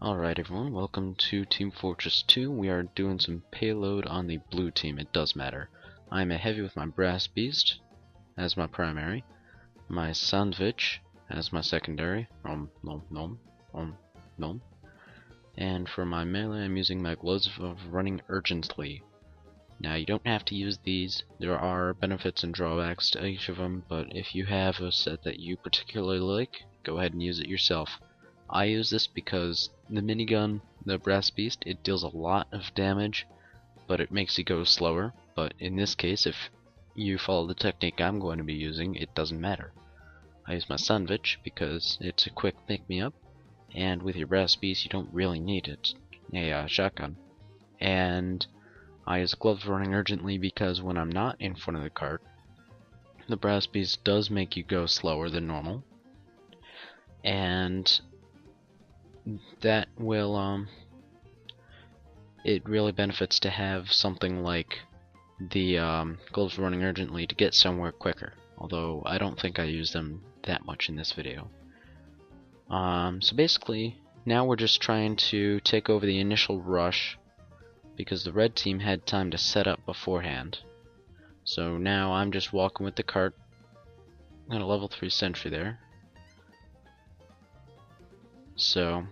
Alright everyone, welcome to Team Fortress 2. We are doing some payload on the blue team. It does matter. I'm a heavy with my brass beast as my primary, my sandwich as my secondary, and for my melee I'm using my gloves of running urgently. Now you don't have to use these. There are benefits and drawbacks to each of them, but if you have a set that you particularly like, go ahead and use it yourself. I use this because the minigun, the brass beast, it deals a lot of damage, but it makes you go slower. But in this case, if you follow the technique I'm going to be using, it doesn't matter. I use my sandwich because it's a quick pick-me-up, and with your brass beast you don't really need it. A shotgun. And I use gloves running urgently because when I'm not in front of the cart, the brass beast does make you go slower than normal, and that will it really benefits to have something like the gloves running urgently to get somewhere quicker, although I don't think I use them that much in this video. So basically now we're just trying to take over the initial rush because the red team had time to set up beforehand. So now I'm just walking with the cart. Got a level 3 sentry there. So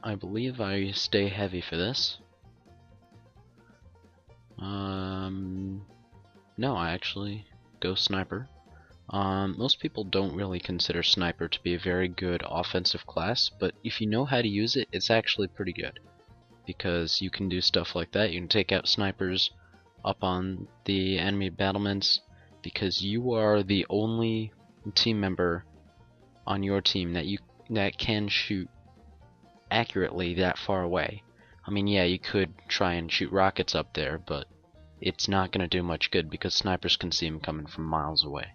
I believe I stay heavy for this. No, I actually go sniper. Most people don't really consider sniper to be a very good offensive class, but if you know how to use it, it's actually pretty good. Because you can do stuff like that. You can take out snipers up on the enemy battlements, because you are the only team member on your team that can shoot accurately that far away. I mean, yeah, you could try and shoot rockets up there, but it's not going to do much good because snipers can see them coming from miles away.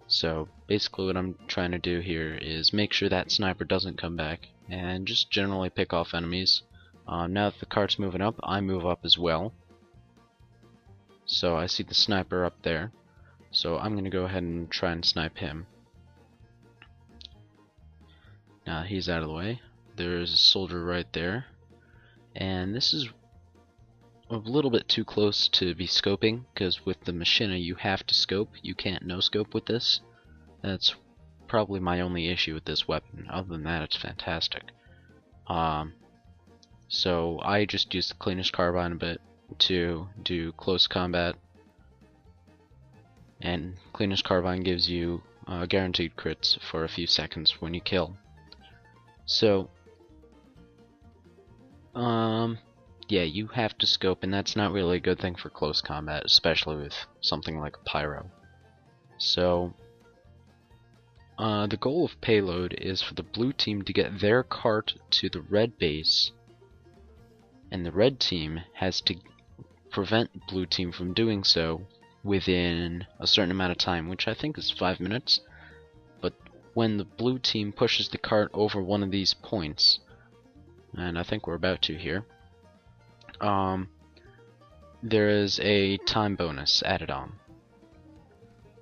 So basically what I'm trying to do here is make sure that sniper doesn't come back and just generally pick off enemies. Now that the cart's moving up, I move up as well. So I see the sniper up there, so I'm going to go ahead and try and snipe him. Now he's out of the way. There's a soldier right there, and this is a little bit too close to be scoping, because with the machina you have to scope. You can't no scope with this. That's probably my only issue with this weapon. Other than that, it's fantastic. So I just use the cleanest carbine a bit to do close combat, and cleanest carbine gives you guaranteed crits for a few seconds when you kill. So yeah, you have to scope, and that's not really a good thing for close combat, especially with something like a pyro. So the goal of payload is for the blue team to get their cart to the red base, and the red team has to prevent blue team from doing so within a certain amount of time, which I think is 5 minutes. But when the blue team pushes the cart over one of these points, and I think we're about to here, there is a time bonus added on.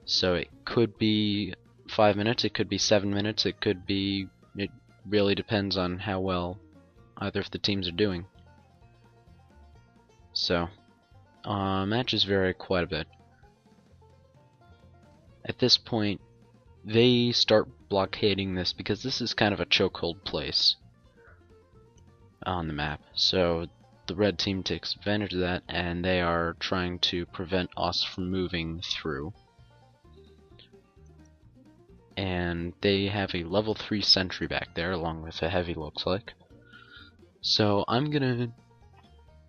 So it could be 5 minutes, it could be 7 minutes, it really depends on how well either of the teams are doing. So matches vary quite a bit. At this point they start blockading this because this is kind of a chokehold place on the map. So the red team takes advantage of that, and they are trying to prevent us from moving through. And they have a level 3 sentry back there along with a heavy, looks like. So I'm gonna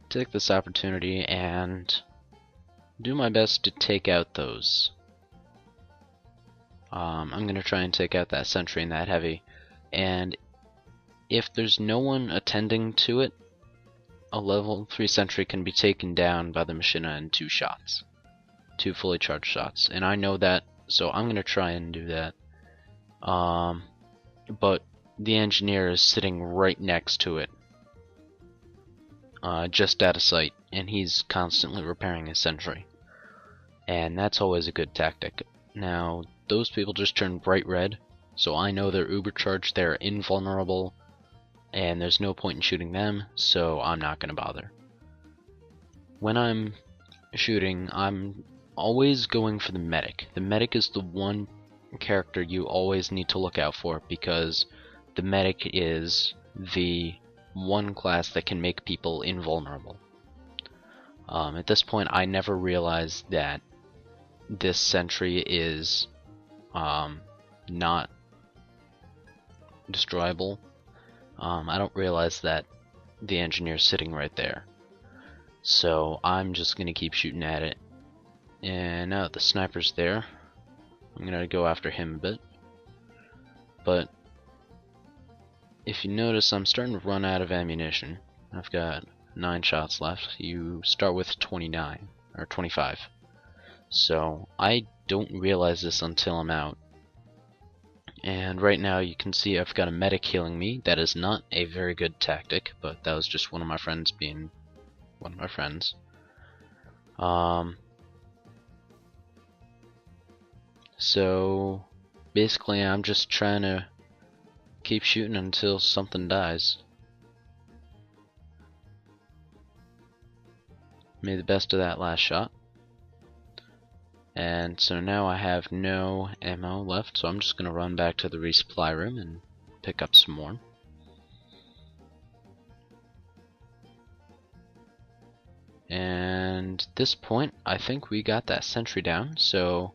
take this opportunity and do my best to take out those. I'm gonna try and take out that sentry and that heavy, and if there's no one attending to it, a level 3 sentry can be taken down by the machina in 2 shots. 2 fully charged shots. And I know that, so I'm going to try and do that. But the engineer is sitting right next to it, just out of sight, and he's constantly repairing his sentry. And that's always a good tactic. Now, those people just turned bright red. so I know they're ubercharged, they're invulnerable, and there's no point in shooting them, so I'm not gonna bother. When I'm shooting, I'm always going for the medic. The medic is the one character you always need to look out for, because the medic is the one class that can make people invulnerable. At this point, I never realized that this sentry is not destroyable. I don't realize that the engineer's sitting right there. So I'm just gonna keep shooting at it. And now that the sniper's there, I'm gonna go after him a bit. But if you notice, I'm starting to run out of ammunition. I've got 9 shots left. You start with 29 or 25. So I don't realize this until I'm out. And right now you can see I've got a medic healing me. That is not a very good tactic, but that was just one of my friends being one of my friends. So basically I'm just trying to keep shooting until something dies. Made the best of that last shot. And so now I have no ammo left, so I'm just going to run back to the resupply room and pick up some more. And at this point, I think we got that sentry down. So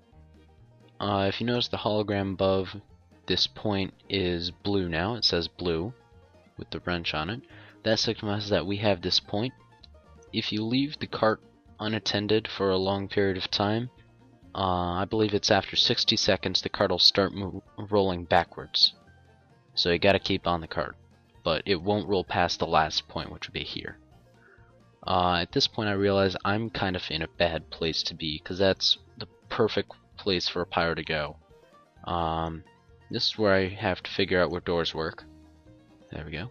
if you notice, the hologram above this point is blue now. It says blue with the wrench on it. That signifies that we have this point. If you leave the cart unattended for a long period of time, I believe it's after 60 seconds the cart will start rolling backwards. So you gotta keep on the cart, but it won't roll past the last point, which would be here. At this point I realize I'm kind of in a bad place to be, because that's the perfect place for a pyro to go. This is where I have to figure out where doors work. There we go.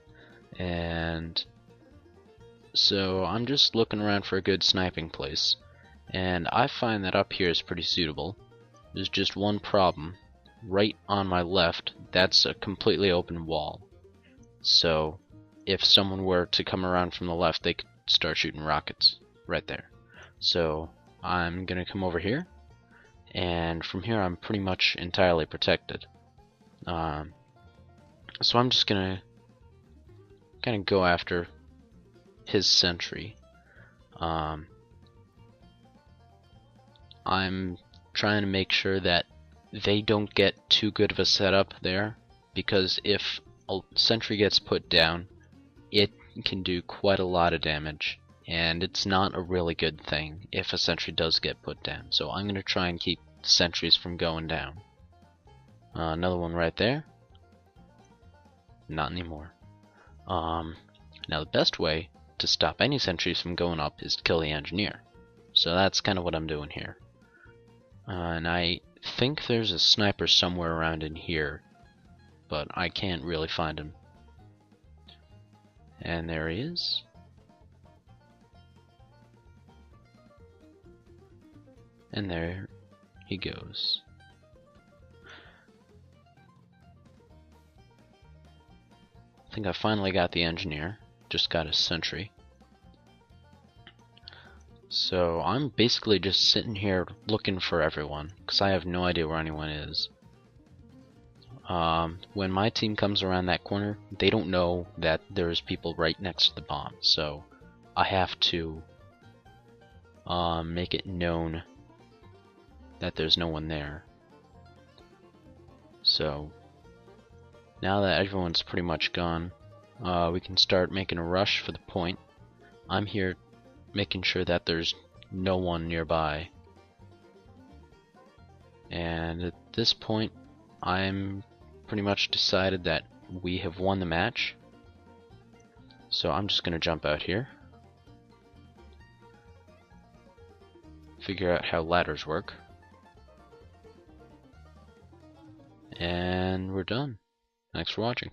And so I'm just looking around for a good sniping place. And I find that up here is pretty suitable. There's just one problem. Right on my left, that's a completely open wall. So if someone were to come around from the left, they could start shooting rockets right there. So I'm gonna come over here, and from here I'm pretty much entirely protected. So I'm just gonna kind of go after his sentry. I'm trying to make sure that they don't get too good of a setup there, because if a sentry gets put down, it can do quite a lot of damage, and it's not a really good thing if a sentry does get put down. So I'm going to try and keep sentries from going down. Another one right there. Not anymore. Now the best way to stop any sentries from going up is to kill the engineer. So that's kind of what I'm doing here. And I think there's a sniper somewhere around in here, but I can't really find him. And there he is. And there he goes. I think I finally got the engineer. Just got his sentry. So I'm basically just sitting here looking for everyone, because I have no idea where anyone is. When my team comes around that corner, they don't know that there's people right next to the bomb, so I have to make it known that there's no one there. So now that everyone's pretty much gone, we can start making a rush for the point. I'm here making sure that there's no one nearby. And at this point, I'm pretty much decided that we have won the match. So I'm just gonna jump out here, figure out how ladders work, and we're done. Thanks for watching.